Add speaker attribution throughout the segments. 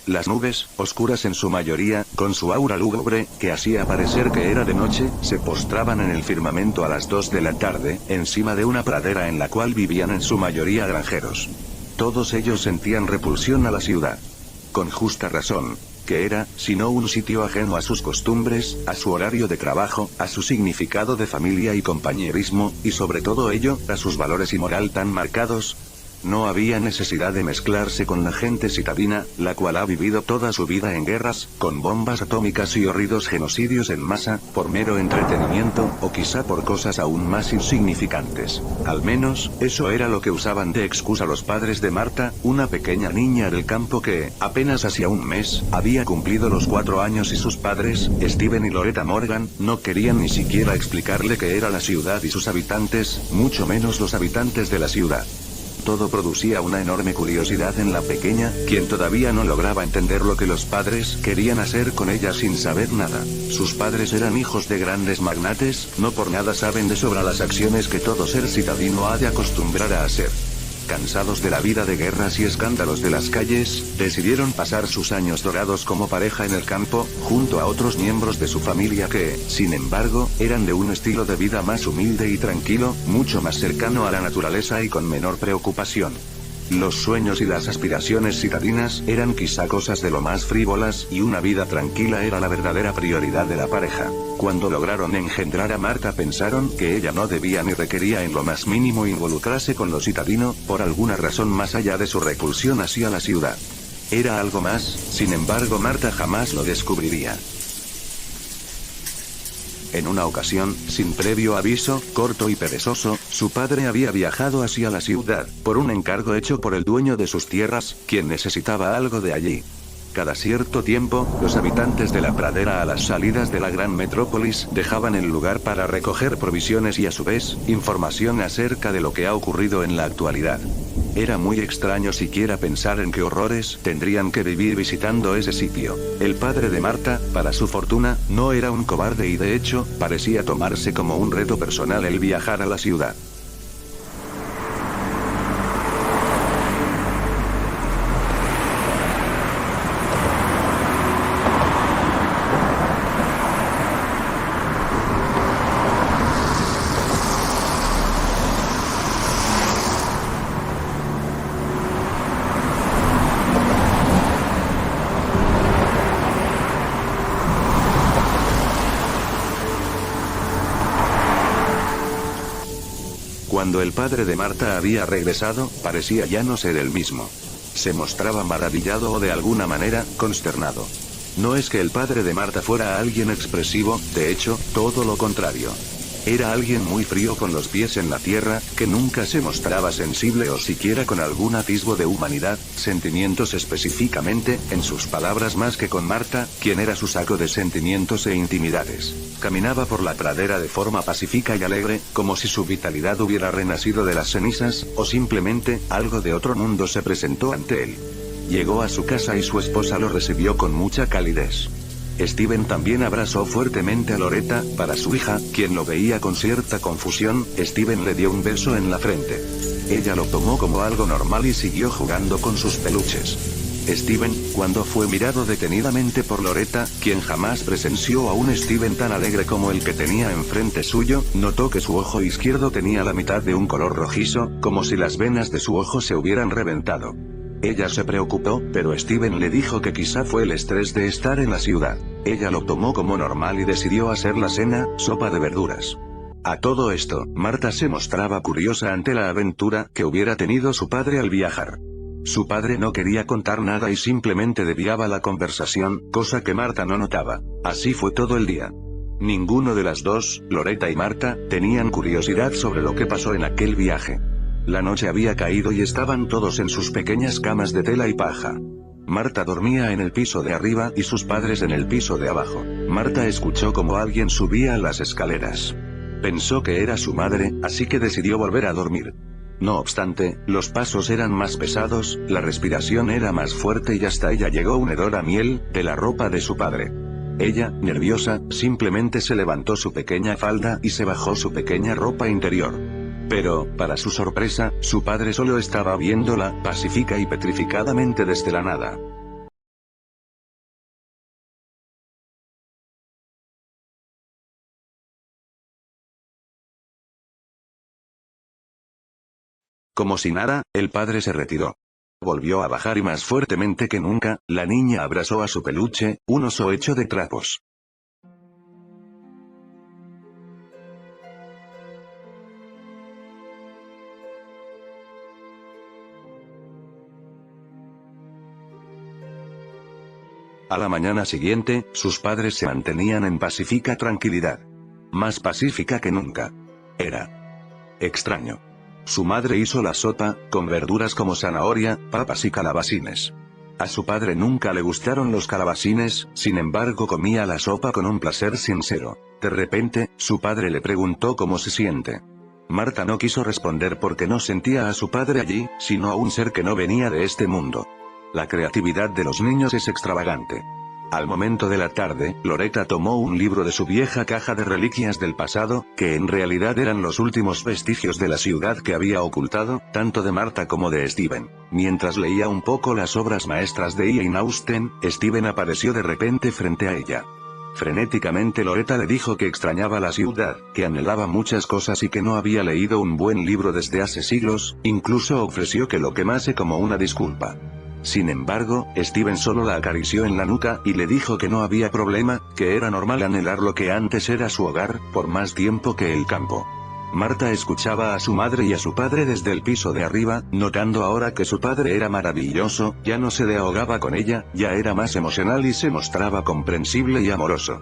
Speaker 1: Las nubes, oscuras en su mayoría, con su aura lúgubre, que hacía parecer que era de noche, se postraban en el firmamento a las 2 de la tarde, encima de una pradera en la cual vivían en su mayoría granjeros. Todos ellos sentían repulsión a la ciudad. Con justa razón. Que era, sino un sitio ajeno a sus costumbres, a su horario de trabajo, a su significado de familia y compañerismo, y sobre todo ello, a sus valores y moral tan marcados. No había necesidad de mezclarse con la gente citadina, la cual ha vivido toda su vida en guerras, con bombas atómicas y horridos genocidios en masa, por mero entretenimiento, o quizá por cosas aún más insignificantes. Al menos, eso era lo que usaban de excusa los padres de Marta, una pequeña niña del campo que, apenas hacía un mes, había cumplido los 4 años y sus padres, Steven y Loretta Morgan, no querían ni siquiera explicarle qué era la ciudad y sus habitantes, mucho menos los habitantes de la ciudad. Todo producía una enorme curiosidad en la pequeña, quien todavía no lograba entender lo que los padres querían hacer con ella sin saber nada. Sus padres eran hijos de grandes magnates, no por nada saben de sobra las acciones que todo ser citadino ha de acostumbrar a hacer. Cansados de la vida de guerras y escándalos de las calles, decidieron pasar sus años dorados como pareja en el campo, junto a otros miembros de su familia que, sin embargo, eran de un estilo de vida más humilde y tranquilo, mucho más cercano a la naturaleza y con menor preocupación. Los sueños y las aspiraciones citadinas eran quizá cosas de lo más frívolas, y una vida tranquila era la verdadera prioridad de la pareja. Cuando lograron engendrar a Marta pensaron que ella no debía ni requería en lo más mínimo involucrarse con lo citadino, por alguna razón más allá de su repulsión hacia la ciudad. Era algo más, sin embargo Marta jamás lo descubriría. En una ocasión, sin previo aviso, corto y perezoso, su padre había viajado hacia la ciudad, por un encargo hecho por el dueño de sus tierras, quien necesitaba algo de allí. Cada cierto tiempo, los habitantes de la pradera a las salidas de la gran metrópolis dejaban el lugar para recoger provisiones y a su vez, información acerca de lo que ha ocurrido en la actualidad. Era muy extraño siquiera pensar en qué horrores tendrían que vivir visitando ese sitio. El padre de Marta, para su fortuna, no era un cobarde y de hecho, parecía tomarse como un reto personal el viajar a la ciudad. Cuando el padre de Marta había regresado, parecía ya no ser el mismo. Se mostraba maravillado o de alguna manera, consternado. No es que el padre de Marta fuera alguien expresivo, de hecho, todo lo contrario. Era alguien muy frío con los pies en la tierra, que nunca se mostraba sensible o siquiera con algún atisbo de humanidad, sentimientos específicamente, en sus palabras más que con Marta, quien era su saco de sentimientos e intimidades. Caminaba por la pradera de forma pacífica y alegre, como si su vitalidad hubiera renacido de las cenizas, o simplemente, algo de otro mundo se presentó ante él. Llegó a su casa y su esposa lo recibió con mucha calidez. Steven también abrazó fuertemente a Loretta, para su hija, quien lo veía con cierta confusión. Steven le dio un beso en la frente. Ella lo tomó como algo normal y siguió jugando con sus peluches. Steven, cuando fue mirado detenidamente por Loretta, quien jamás presenció a un Steven tan alegre como el que tenía enfrente suyo, notó que su ojo izquierdo tenía la mitad de un color rojizo, como si las venas de su ojo se hubieran reventado. Ella se preocupó, pero Steven le dijo que quizá fue el estrés de estar en la ciudad. Ella lo tomó como normal y decidió hacer la cena, sopa de verduras. A todo esto, Marta se mostraba curiosa ante la aventura que hubiera tenido su padre al viajar. Su padre no quería contar nada y simplemente desviaba la conversación, cosa que Marta no notaba. Así fue todo el día. Ninguno de las dos, Loretta y Marta, tenían curiosidad sobre lo que pasó en aquel viaje. La noche había caído y estaban todos en sus pequeñas camas de tela y paja. Marta dormía en el piso de arriba y sus padres en el piso de abajo. Marta escuchó como alguien subía las escaleras. Pensó que era su madre, así que decidió volver a dormir. No obstante, los pasos eran más pesados, la respiración era más fuerte y hasta ella llegó un hedor a miel, de la ropa de su padre. Ella, nerviosa, simplemente se levantó su pequeña falda y se bajó su pequeña ropa interior. Pero, para su sorpresa, su padre solo estaba viéndola, pacífica y petrificadamente desde la nada. Como si nada, el padre se retiró. Volvió a bajar y más fuertemente que nunca, la niña abrazó a su peluche, un oso hecho de trapos. A la mañana siguiente, sus padres se mantenían en pacífica tranquilidad. Más pacífica que nunca. Era extraño. Su madre hizo la sopa, con verduras como zanahoria, papas y calabacines. A su padre nunca le gustaron los calabacines, sin embargo comía la sopa con un placer sincero. De repente, su padre le preguntó cómo se siente. Marta no quiso responder porque no sentía a su padre allí, sino a un ser que no venía de este mundo. La creatividad de los niños es extravagante. Al momento de la tarde, Loretta tomó un libro de su vieja caja de reliquias del pasado, que en realidad eran los últimos vestigios de la ciudad que había ocultado, tanto de Marta como de Steven. Mientras leía un poco las obras maestras de Jane Austen, Steven apareció de repente frente a ella. Frenéticamente Loretta le dijo que extrañaba la ciudad, que anhelaba muchas cosas y que no había leído un buen libro desde hace siglos, incluso ofreció que lo quemase como una disculpa. Sin embargo, Steven solo la acarició en la nuca y le dijo que no había problema, que era normal anhelar lo que antes era su hogar, por más tiempo que el campo. Marta escuchaba a su madre y a su padre desde el piso de arriba, notando ahora que su padre era maravilloso, ya no se ahogaba con ella, ya era más emocional y se mostraba comprensible y amoroso.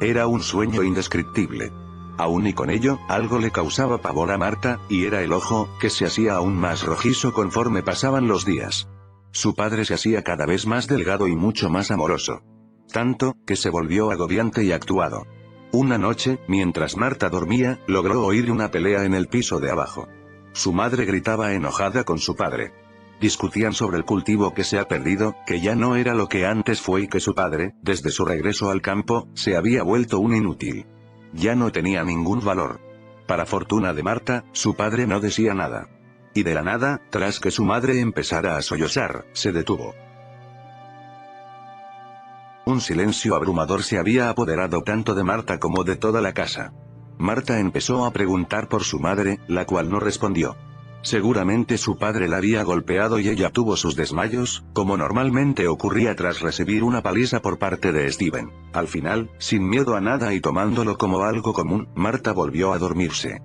Speaker 1: Era un sueño indescriptible. Aún y con ello, algo le causaba pavor a Marta, y era el ojo, que se hacía aún más rojizo conforme pasaban los días. Su padre se hacía cada vez más delgado y mucho más amoroso. Tanto, que se volvió agobiante y actuado. Una noche, mientras Marta dormía, logró oír una pelea en el piso de abajo. Su madre gritaba enojada con su padre. Discutían sobre el cultivo que se ha perdido, que ya no era lo que antes fue y que su padre, desde su regreso al campo, se había vuelto un inútil. Ya no tenía ningún valor. Para fortuna de Marta, su padre no decía nada. Y de la nada, tras que su madre empezara a sollozar, se detuvo. Un silencio abrumador se había apoderado tanto de Marta como de toda la casa. Marta empezó a preguntar por su madre, la cual no respondió. Seguramente su padre la había golpeado y ella tuvo sus desmayos, como normalmente ocurría tras recibir una paliza por parte de Steven. Al final, sin miedo a nada y tomándolo como algo común, Marta volvió a dormirse.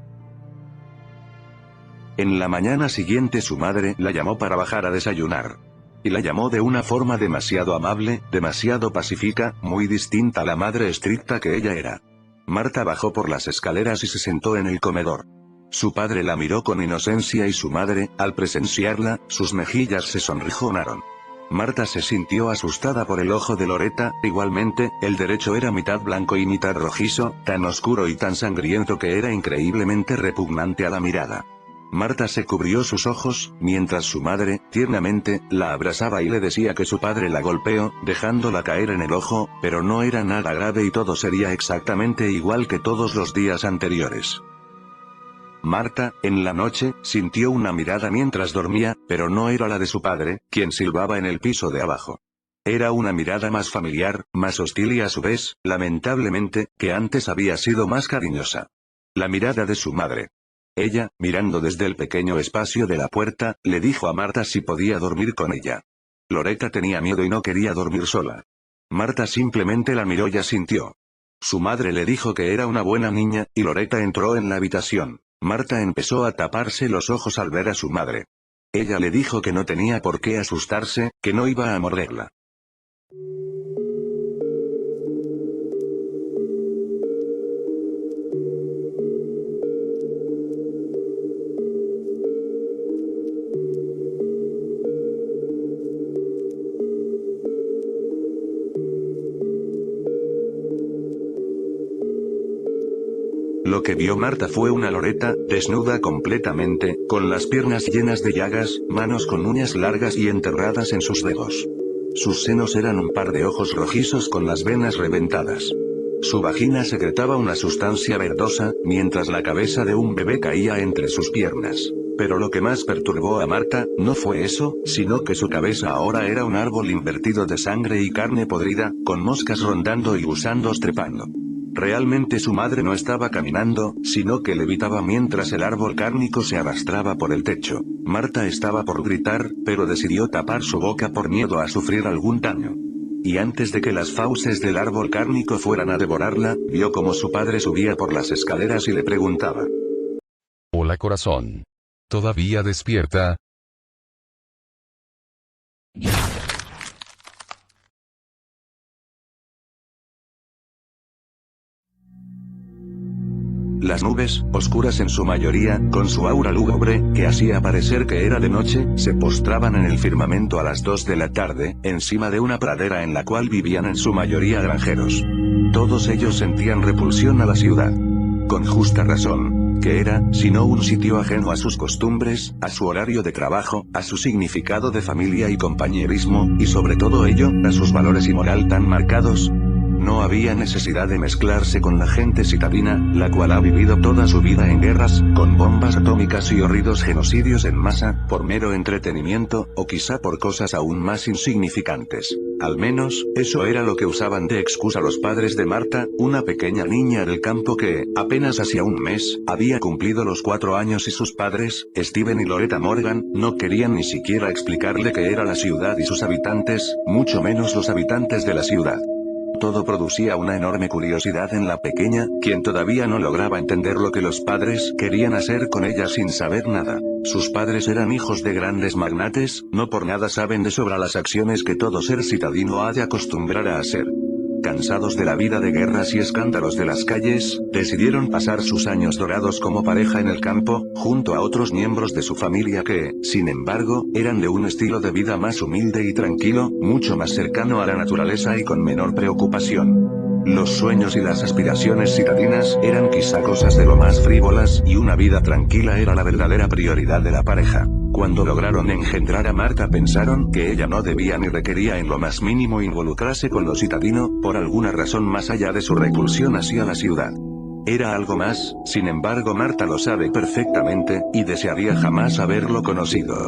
Speaker 1: En la mañana siguiente su madre la llamó para bajar a desayunar. Y la llamó de una forma demasiado amable, demasiado pacífica, muy distinta a la madre estricta que ella era. Marta bajó por las escaleras y se sentó en el comedor. Su padre la miró con inocencia y su madre, al presenciarla, sus mejillas se sonrojaron. Marta se sintió asustada por el ojo de Loretta, igualmente, el derecho era mitad blanco y mitad rojizo, tan oscuro y tan sangriento que era increíblemente repugnante a la mirada. Marta se cubrió sus ojos, mientras su madre, tiernamente, la abrazaba y le decía que su padre la golpeó, dejándola caer en el ojo, pero no era nada grave y todo sería exactamente igual que todos los días anteriores. Marta, en la noche, sintió una mirada mientras dormía, pero no era la de su padre, quien silbaba en el piso de abajo. Era una mirada más familiar, más hostil y a su vez, lamentablemente, que antes había sido más cariñosa. La mirada de su madre. Ella, mirando desde el pequeño espacio de la puerta, le dijo a Marta si podía dormir con ella. Loretta tenía miedo y no quería dormir sola. Marta simplemente la miró y asintió. Su madre le dijo que era una buena niña, y Loretta entró en la habitación. Marta empezó a taparse los ojos al ver a su madre. Ella le dijo que no tenía por qué asustarse, que no iba a morderla. Lo que vio Marta fue una Loretta, desnuda completamente, con las piernas llenas de llagas, manos con uñas largas y enterradas en sus dedos. Sus senos eran un par de ojos rojizos con las venas reventadas. Su vagina secretaba una sustancia verdosa, mientras la cabeza de un bebé caía entre sus piernas. Pero lo que más perturbó a Marta, no fue eso, sino que su cabeza ahora era un árbol invertido de sangre y carne podrida, con moscas rondando y gusanos trepando. Realmente su madre no estaba caminando, sino que levitaba mientras el árbol cárnico se arrastraba por el techo. Marta estaba por gritar, pero decidió tapar su boca por miedo a sufrir algún daño. Y antes de que las fauces del árbol cárnico fueran a devorarla, vio como su padre subía por las escaleras y le preguntaba:
Speaker 2: Hola corazón. ¿Todavía despierta?
Speaker 1: Las nubes, oscuras en su mayoría, con su aura lúgubre, que hacía parecer que era de noche, se postraban en el firmamento a las 2 de la tarde, encima de una pradera en la cual vivían en su mayoría granjeros. Todos ellos sentían repulsión a la ciudad. Con justa razón. ¿Qué era, sino un sitio ajeno a sus costumbres, a su horario de trabajo, a su significado de familia y compañerismo, y sobre todo ello, a sus valores y moral tan marcados? No había necesidad de mezclarse con la gente citadina, la cual ha vivido toda su vida en guerras, con bombas atómicas y horridos genocidios en masa, por mero entretenimiento, o quizá por cosas aún más insignificantes. Al menos, eso era lo que usaban de excusa los padres de Marta, una pequeña niña del campo que, apenas hacía un mes, había cumplido los 4 años y sus padres, Steven y Loretta Morgan, no querían ni siquiera explicarle qué era la ciudad y sus habitantes, mucho menos los habitantes de la ciudad. Todo producía una enorme curiosidad en la pequeña, quien todavía no lograba entender lo que los padres querían hacer con ella sin saber nada. Sus padres eran hijos de grandes magnates, no por nada saben de sobra las acciones que todo ser citadino ha de acostumbrar a hacer. Cansados de la vida de guerras y escándalos de las calles, decidieron pasar sus años dorados como pareja en el campo, junto a otros miembros de su familia que, sin embargo, eran de un estilo de vida más humilde y tranquilo, mucho más cercano a la naturaleza y con menor preocupación. Los sueños y las aspiraciones citadinas eran quizá cosas de lo más frívolas, y una vida tranquila era la verdadera prioridad de la pareja. Cuando lograron engendrar a Marta pensaron que ella no debía ni requería en lo más mínimo involucrarse con lo citadino, por alguna razón más allá de su repulsión hacia la ciudad. Era algo más, sin embargo Marta lo sabe perfectamente, y desearía jamás haberlo conocido.